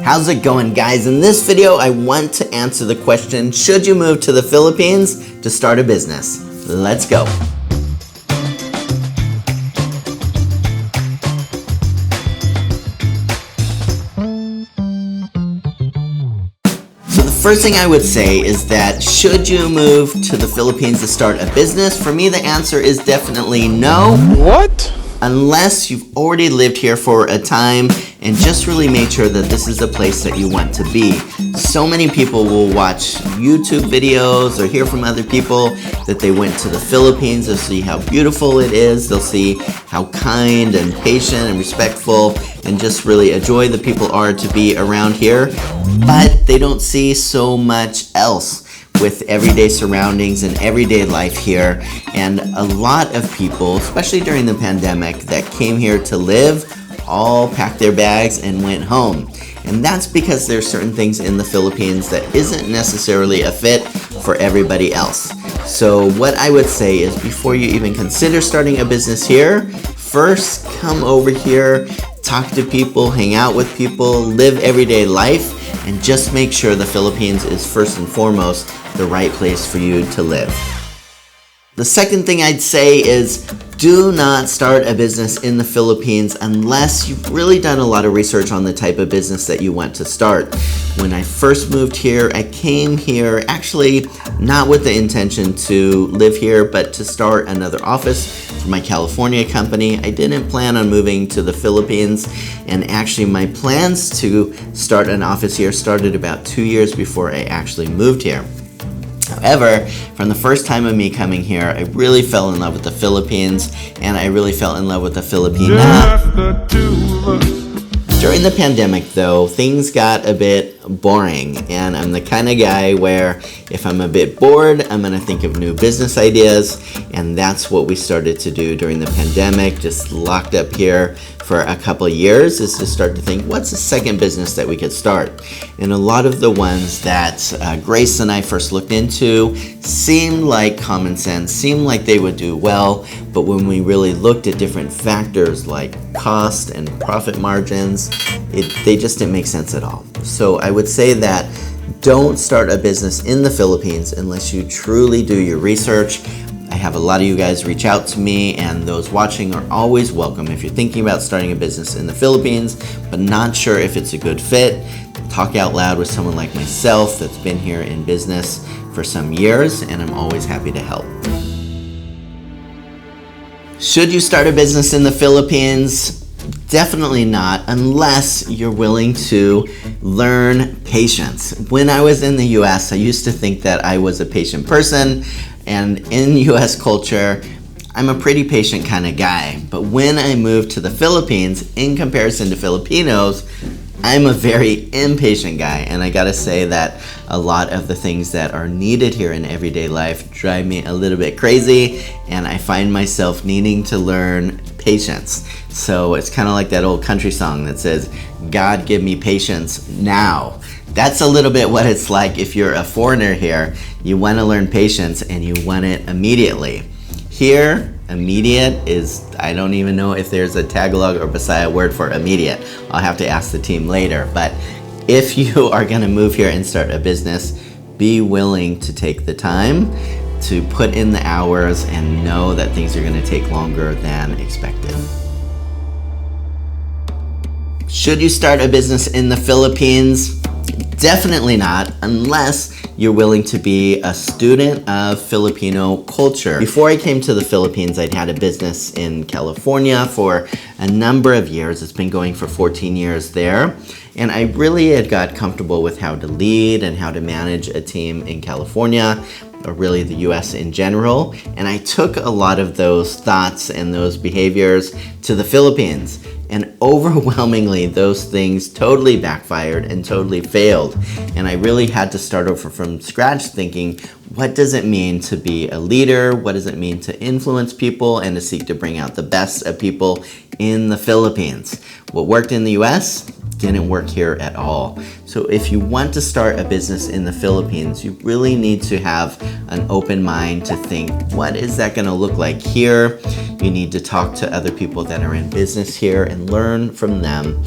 How's it going, guys? In this video, I want to answer the question, should you move to the Philippines to start a business? Let's go. So the first thing I would say is that should you move to the Philippines to start a business? For me, the answer is definitely no. What? Unless you've already lived here for a time and just really made sure that this is a place that you want to be. So many people will watch YouTube videos or hear from other people that they went to the Philippines. They'll see how beautiful it is. They'll see how kind and patient and respectful and just really a joy the people are to be around here. But they don't see so much else with everyday surroundings and everyday life here. And a lot of people, especially during the pandemic, that came here to live, all packed their bags and went home. And that's because there's certain things in the Philippines that isn't necessarily a fit for everybody else. So what I would say is before you even consider starting a business here, first come over here, talk to people, hang out with people, live everyday life, and just make sure the Philippines is first and foremost the right place for you to live. The second thing I'd say is do not start a business in the Philippines unless you've really done a lot of research on the type of business that you want to start. When I first moved here, I came here actually not with the intention to live here, but to start another office for my California company. I didn't plan on moving to the Philippines, and actually my plans to start an office here started about 2 years before I actually moved here. However, from the first time of me coming here, I really fell in love with the Philippines, and I really fell in love with the Filipina. During the pandemic, though, things got a bit boring, and I'm the kind of guy where if I'm a bit bored, I'm gonna think of new business ideas, and that's what we started to do during the pandemic, just locked up here for a couple of years, is to start to think, what's the second business that we could start? And a lot of the ones that Grace and I first looked into seemed like common sense, seemed like they would do well, but when we really looked at different factors like cost and profit margins, they just didn't make sense at all. So I would say that don't start a business in the Philippines unless you truly do your research. I have a lot of you guys reach out to me, and those watching are always welcome. If you're thinking about starting a business in the Philippines but not sure if it's a good fit, talk out loud with someone like myself that's been here in business for some years, and I'm always happy to help. Should you start a business in the Philippines? Definitely not, unless you're willing to learn patience. When I was in the US, I used to think that I was a patient person, and in US culture, I'm a pretty patient kind of guy. But when I moved to the Philippines, in comparison to Filipinos, I'm a very impatient guy, and I gotta say that a lot of the things that are needed here in everyday life drive me a little bit crazy, and I find myself needing to learn patience. So it's kind of like that old country song that says, God give me patience now. That's a little bit what it's like if you're a foreigner here. You want to learn patience and you want it immediately. Here, immediate is, I don't even know if there's a Tagalog or Bisaya word for immediate. I'll have to ask the team later. But if you are going to move here and start a business, be willing to take the time to put in the hours and know that things are going to take longer than expected. Should you start a business in the Philippines? Definitely not, unless you're willing to be a student of Filipino culture. Before I came to the Philippines, I'd had a business in California for a number of years. It's been going for 14 years there. And I really had got comfortable with how to lead and how to manage a team in California, or really the US in general. And I took a lot of those thoughts and those behaviors to the Philippines. And overwhelmingly, those things totally backfired and totally failed. And I really had to start over from scratch thinking, what does it mean to be a leader? What does it mean to influence people and to seek to bring out the best of people in the Philippines? What worked in the US didn't work here at all. So if you want to start a business in the Philippines, you really need to have an open mind to think, what is that going to look like here? You need to talk to other people that are in business here and learn from them.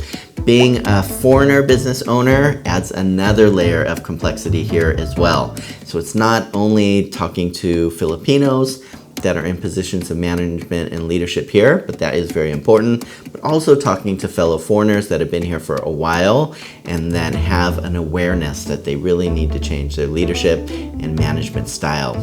Being a foreigner business owner adds another layer of complexity here as well. So it's not only talking to Filipinos that are in positions of management and leadership here, but that is very important, but also talking to fellow foreigners that have been here for a while and then have an awareness that they really need to change their leadership and management style.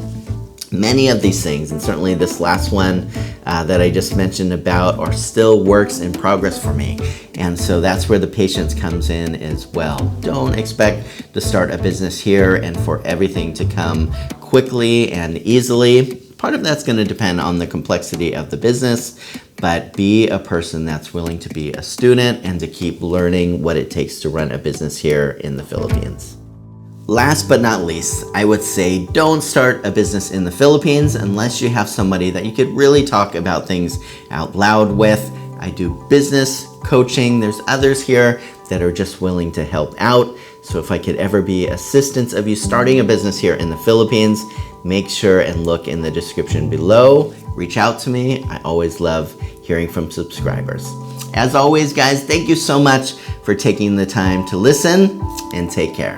Many of these things, and certainly this last one that I just mentioned about, are still works in progress for me. And so that's where the patience comes in as well. Don't expect to start a business here and for everything to come quickly and easily. Part of that's going to depend on the complexity of the business, but be a person that's willing to be a student and to keep learning what it takes to run a business here in the Philippines. Last but not least, I would say don't start a business in the Philippines unless you have somebody that you could really talk about things out loud with. I do business coaching. There's others here that are just willing to help out. So if I could ever be assistance of you starting a business here in the Philippines, make sure and look in the description below. Reach out to me. I always love hearing from subscribers. As always, guys, thank you so much for taking the time to listen, and take care.